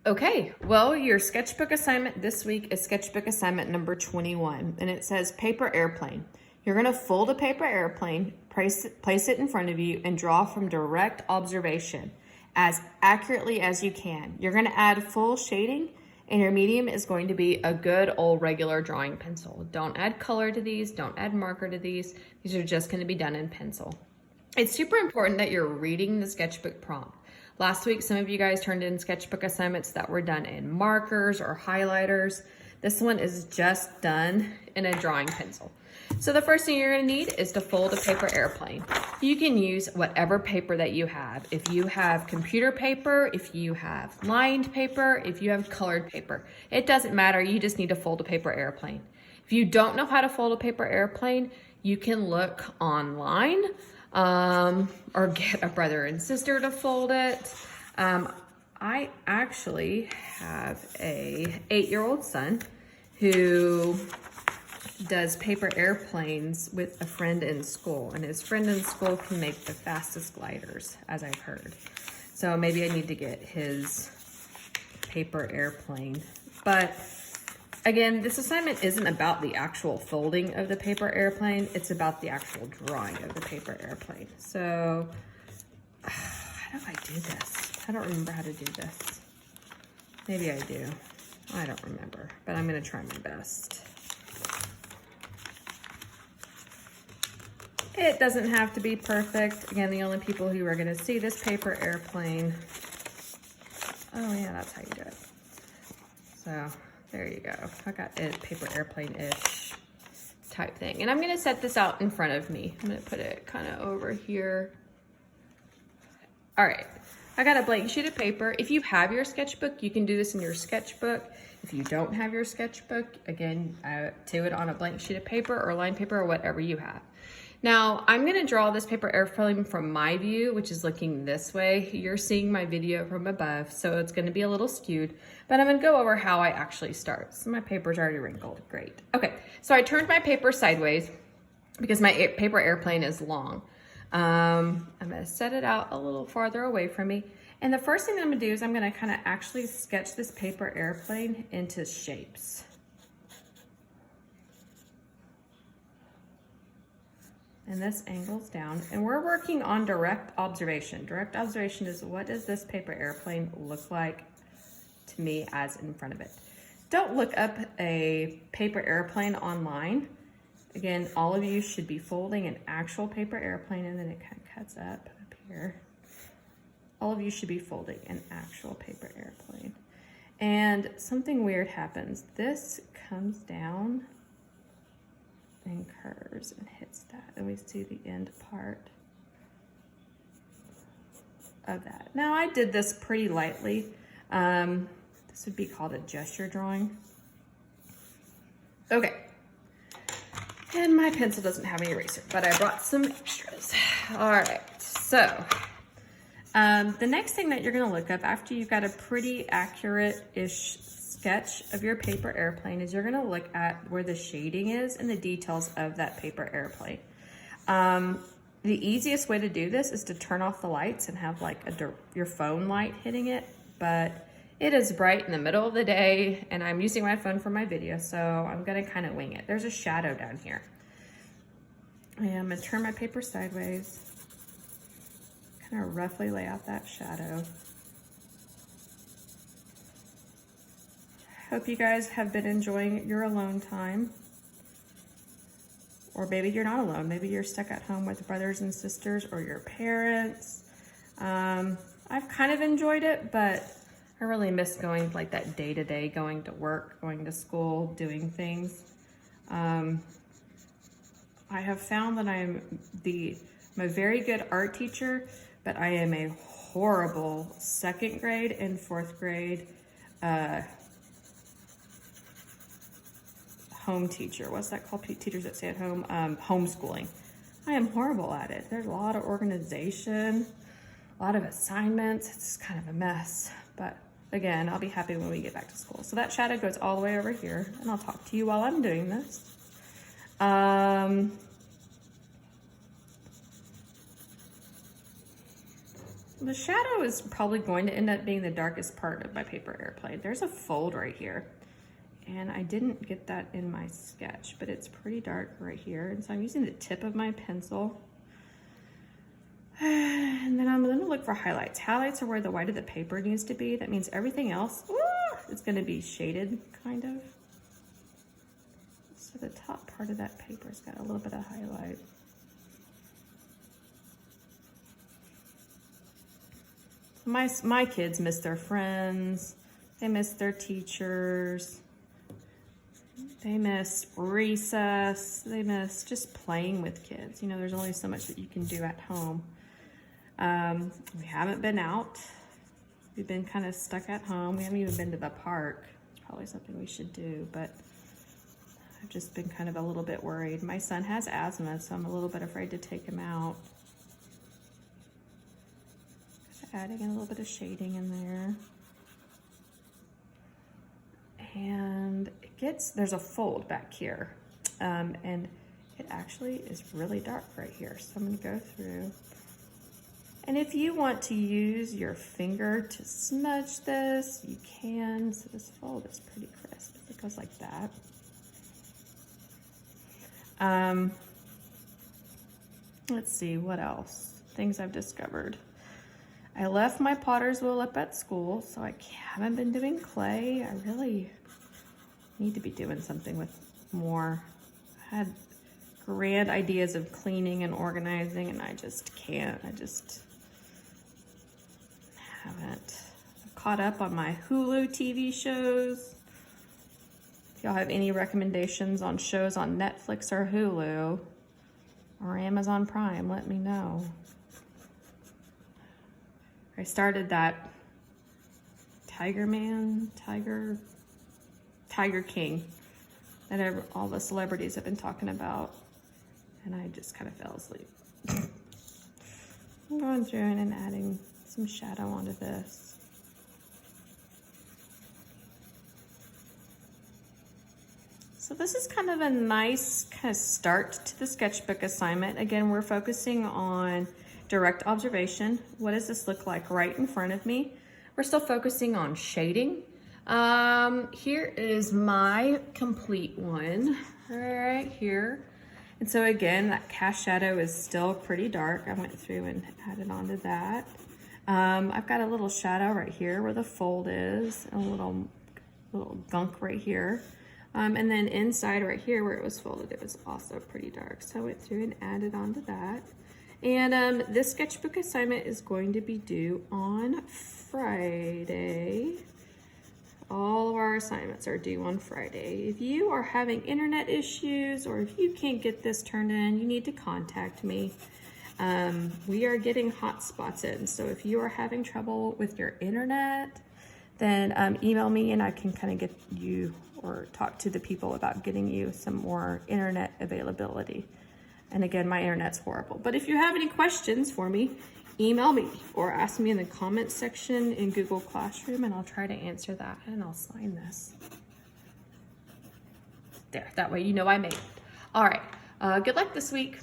Okay, well, your sketchbook assignment this week is sketchbook assignment number 21, and it says paper airplane. You're gonna fold a paper airplane, place it in front of you, and draw from direct observation as accurately as you can. You're gonna add full shading, and your medium is going to be a good old regular drawing pencil. Don't add color to these, don't add marker to these. These are just gonna be done in pencil. It's super important that you're reading the sketchbook prompt. Last week, some of you guys turned in sketchbook assignments that were done in markers or highlighters. This one is just done in a drawing pencil. So the first thing you're gonna need is to fold a paper airplane. You can use whatever paper that you have. If you have computer paper, if you have lined paper, if you have colored paper, it doesn't matter, you just need to fold a paper airplane. If you don't know how to fold a paper airplane, you can look online, or get a brother and sister to fold it. I actually have a 8-year-old son who does paper airplanes with a friend in school, and his friend in school can make the fastest gliders, as I've heard. So maybe I need to get his paper airplane. But again, this assignment isn't about the actual folding of the paper airplane, it's about the actual drawing of the paper airplane. So, how do I do this? I don't remember how to do this. Maybe I do. I don't remember, but I'm gonna try my best. It doesn't have to be perfect. Again, the only people who are gonna see this paper airplane. Oh yeah, that's how you do it. So, there you go. I got a paper airplane-ish type thing. And I'm gonna set this out in front of me. I'm gonna put it kind of over here. All right, I got a blank sheet of paper. If you have your sketchbook, you can do this in your sketchbook. If you don't have your sketchbook, again, do it on a blank sheet of paper or lined paper or whatever you have. Now, I'm gonna draw this paper airplane from my view, which is looking this way. You're seeing my video from above, so it's gonna be a little skewed, but I'm gonna go over how I actually start. So my paper's already wrinkled, great. Okay, so I turned my paper sideways because my paper airplane is long. I'm gonna set it out a little farther away from me. And the first thing I'm gonna do is I'm gonna kind of actually sketch this paper airplane into shapes. And this angles down, and we're working on direct observation. Direct observation is, what does this paper airplane look like to me as in front of it? Don't look up a paper airplane online. Again, all of you should be folding an actual paper airplane, and then it kind of cuts up here. All of you should be folding an actual paper airplane. And something weird happens. This comes down and curves and hits that, and we see the end part of that. Now, I did this pretty lightly. This would be called a gesture drawing. Okay, and my pencil doesn't have any eraser, but I brought some extras. All right, so the next thing that you're gonna look up after you've got a pretty accurate-ish sketch of your paper airplane is you're gonna look at where the shading is and the details of that paper airplane. The easiest way to do this is to turn off the lights and have like your phone light hitting it, but it is bright in the middle of the day and I'm using my phone for my video, so I'm gonna kind of wing it. There's a shadow down here. And I'm gonna turn my paper sideways, kind of roughly lay out that shadow. Hope you guys have been enjoying your alone time. Or maybe you're not alone. Maybe you're stuck at home with brothers and sisters or your parents. I've kind of enjoyed it, but I really miss going like that day-to-day, going to work, going to school, doing things. I have found that I'm a very good art teacher, but I am a horrible 2nd grade and 4th grade home teacher. What's that called? Teachers that stay at home? Homeschooling. I am horrible at it. There's a lot of organization, a lot of assignments. It's kind of a mess. But again, I'll be happy when we get back to school. So that shadow goes all the way over here, and I'll talk to you while I'm doing this. The shadow is probably going to end up being the darkest part of my paper airplane. There's a fold right here. And I didn't get that in my sketch, but it's pretty dark right here. And so I'm using the tip of my pencil. And then I'm gonna look for highlights. Highlights are where the white of the paper needs to be. That means everything else, it's gonna be shaded, kind of. So the top part of that paper's got a little bit of highlight. My kids miss their friends. They miss their teachers. They miss recess. They miss just playing with kids. You know, there's only so much that you can do at home. We haven't been out. We've been kind of stuck at home. We haven't even been to the park. It's probably something we should do, but I've just been kind of a little bit worried. My son has asthma, so I'm a little bit afraid to take him out. Adding in a little bit of shading in there. And there's a fold back here. And it actually is really dark right here. So I'm gonna go through. And if you want to use your finger to smudge this, you can. So this fold is pretty crisp. It goes like that. Let's see, what else? Things I've discovered. I left my potter's wheel up at school, so I haven't been doing clay. I really need to be doing something with more. I had grand ideas of cleaning and organizing, and I just can't. I just haven't. I've caught up on my Hulu TV shows. If y'all have any recommendations on shows on Netflix or Hulu or Amazon Prime, let me know. I started that Tiger King that all the celebrities have been talking about, and I just kind of fell asleep. I'm going through and adding some shadow onto this. So this is kind of a nice kind of start to the sketchbook assignment. Again, we're focusing on direct observation. What does this look like right in front of me? We're still focusing on shading. Here is my complete one right here. And so again, that cast shadow is still pretty dark. I went through and added onto that. I've got a little shadow right here where the fold is, and a little gunk right here. And then inside right here where it was folded, it was also pretty dark. So I went through and added onto that. And this sketchbook assignment is going to be due on Friday. All of our assignments are due on Friday. If you are having internet issues or if you can't get this turned in, you need to contact me. We are getting hotspots in, so if you are having trouble with your internet, then email me and I can kind of get you or talk to the people about getting you some more internet availability. And again, my internet's horrible. But if you have any questions for me, email me or ask me in the comments section in Google Classroom, and I'll try to answer that. And I'll sign this. There, that way you know I made it. All right, good luck this week.